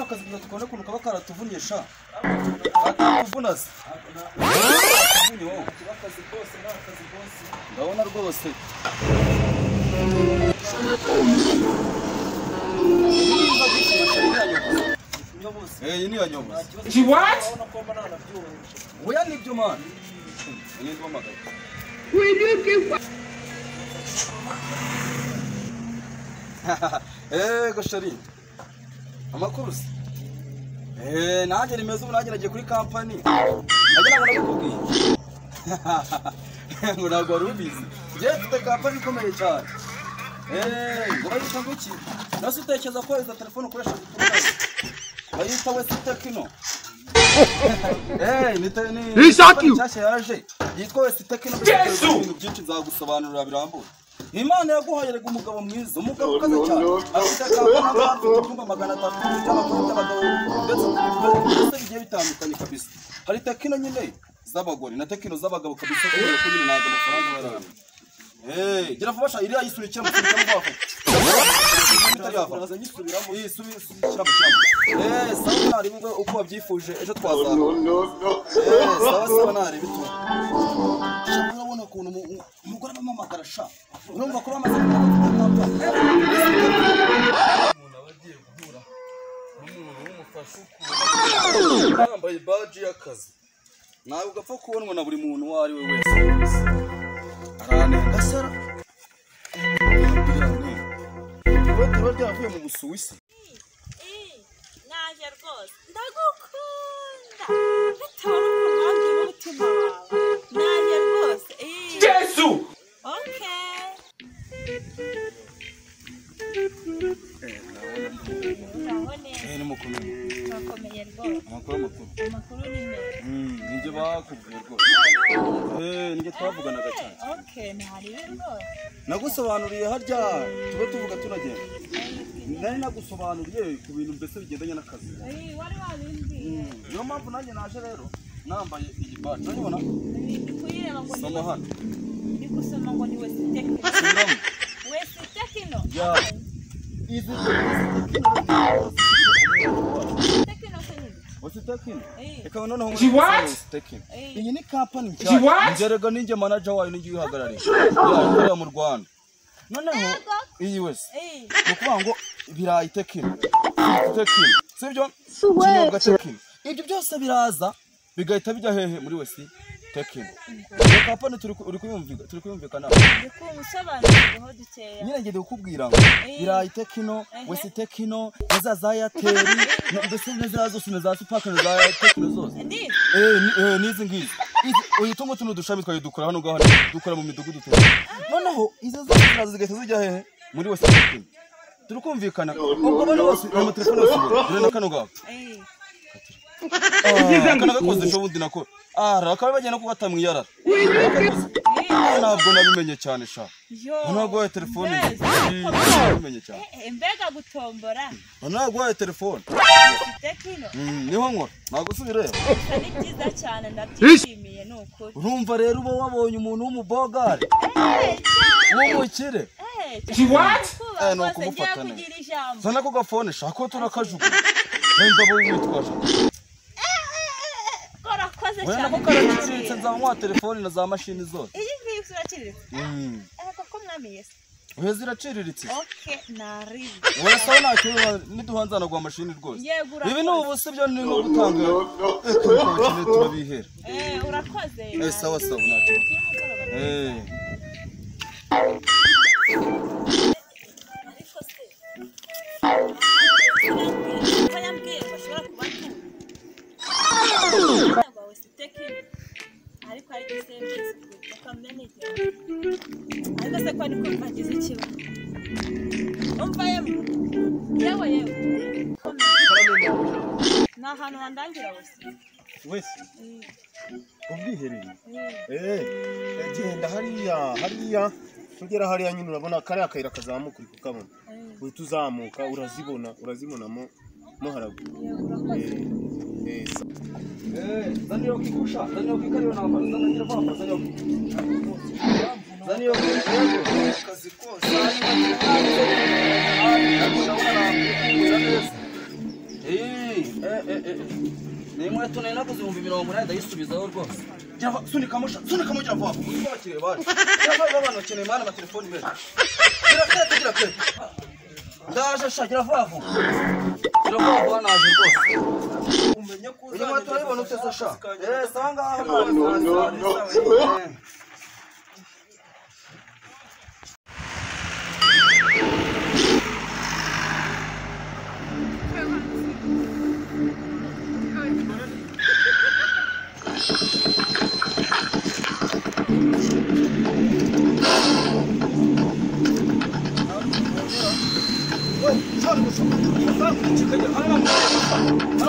akazi tukabona ukuntu kaba karatuvunnye sha atuvunase akazi kose n'akazi kose ndabona rwose ni yanyobozi She what? oya nibyo man goshari amakuru se nanjye nimeze ubu nanjye nagiye kuri kampani nagira ngo nabikubwiye ngo ntabwo wari ubizi tugiye dufite kampani ikomeye cyane ngo bayita ngo iki nase utekereza ko iza telefone ukoresha bayita West Techno ni cyashya yaje yitwa West Techno ibintu byinshi nzagusobanurira birambuye Imana yaguhaye rega umugabo mwiza umugabo ukaze cyane afite kampani 300 by'abagabo ndetse bigiye bitandukanye kabisa hari Techno nyine z'abagore na Techno z'abagabo kabisa kuko nyine ntabwo amafaranga barabona gira vuba iriya yisurikira mu cyangwa bafa nyisubiramo yisubira sawa nari ngo uko wabyifuje ejo twaza sawa nari bitu urabona ukuntu umugore bamamagara sha urumva ko bamaze umuntu abagiye guhura n'umuntu w'umufasha ukuru yambaye badge y'akazi nawe ugapfa kubonwa na buri muntu uwo ari we wese aranenga sara Wewe ryavuye mu Busuwisi naje rwose ndagukunda bitora ukuntu n'umutima wawe naje rwose Yesu okay ni mukuru turakomeye rwose amakuru ni meza nijye bakubwiye rwose nijye twavuganaga cyane okay ntari rwose nagusobanuriye harya tube tuvuga tunagenda nari nagusobanuriye ku bintu mbese bigendanye n'akazi wari wabindi niyo mpamvu nanjye naje rero nambaye iyi badge urabona ndikuyireba ngo soma hano ndikusoma ngo ni West Techno West Techno izi Techno eka noneho Techno iyi ni company cyane ngerega ninjye manager wayo ninjye uyihagarariye ya mu Rwanda noneho iyi wese ukuvuga ngo birayi Techno sibyo kinyobwa Techno ibyo byose biraza bigahita bijya hehe muri wese Techno iyo company turi kuyumvikana ndikumusobanurira dukeya nyine ngiye kukubwira ngo birayi Techno wese Techno za Airtel mbese neza zose za Super za Techno zose nizi ngizi uyitungo tuno dushami twaye dukora hano gaho dukora mu midugudu tete noneho izo zose zigahita zijya hehe muri wese Techno turi kumvikana ubwo bano bose mu telefone yose na kano gaho kana gakoze cyo bundi nako rakaba bagenda kubata mu yarara ntabwo nabimenye cyane sha ntabwo ya telefone nabimenye cyane mbega gutombora ntabwo ya telefone Techno niho nkora ntabwo subireba ni byiza cyane ndabyishimiye nuko urumva rero uba wabonye umuntu w'umubogare w'umukire what no kumufata neza zana ko gafone shaka turakajuka wenda bo witwaje wenda ko karacitse nzanywa telefone na za mashini zose iyi ngiyi ziraciriritse koko mwami Yesu oya ziraciriritse okay nari wese nacyo niduhanzana gwa mashini rwose ibi ni ubuse byo ni no gutanga cyane turabihera urakoze sawa sawa nacyo ariko ari gisembe ukamenya ariko se kwani ko bagize ikibazo umva yewe na hano wandangira wese ubwiherero genda hariya tugera hariya nyine urabona kare akayira kazamuka uri kukabona uhita uzamuka urazibonamo mo haraguru Zanio kikusha, zanio kikariwa na hapa, zanio hapa, zanio kazi kosa. ni inkweto nari naguze 180 ndayisubizaho rwose. Sunika musha vuba. Uko bakire baje. Cyangwa abantu bakeneye mana amatelefoni meza. Gira kete. Ndaje shagira vuba. Gira vuba naje rwose. Umenye ko uza inkweto urabibona utese sha. Sanga aho.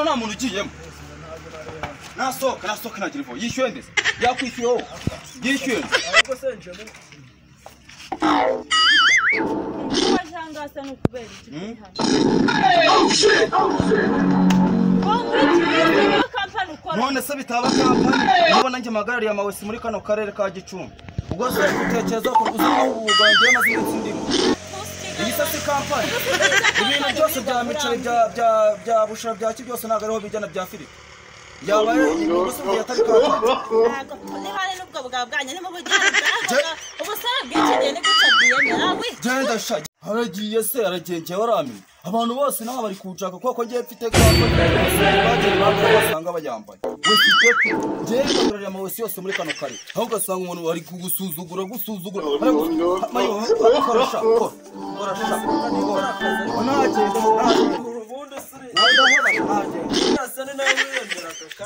Nta muntu ugiyemo. Nasohoka nta telefone. Yishyuye ndetse. Yakwishyuyeho. Yishyuye. Ahubwo senje mu. Wajangasa no kubera iki hano. None se bitaba kampani. Niba nanjye magarari amawesi muri kano karere ka Gicumbi. Ubwo se gutekereza ko uzuma ubuganje maze ndimo. Iyi sase kampani. Ibintu byose bya micari bya bushara bya byose nagariho bijyana bya Philip. Yabaye ibigusu byatari kampani. Ni hali nubwo bwabwanye ni mu bujyana. Ubusara bw'ikigene ni gucagiye nawe. Genda sha. Haragiye se aragenge waramenye. Abantu bose naho bari kucaka kuko ngiye mfite kampani. Baje basanga bayambaye. Wesiteke genda kurira amawesi yose muri kano kare. Aho ugasanga umuntu bari kugusuzugura. Mayo korasha. Ubundi siri. Nasa ni nawe wiyongera ka.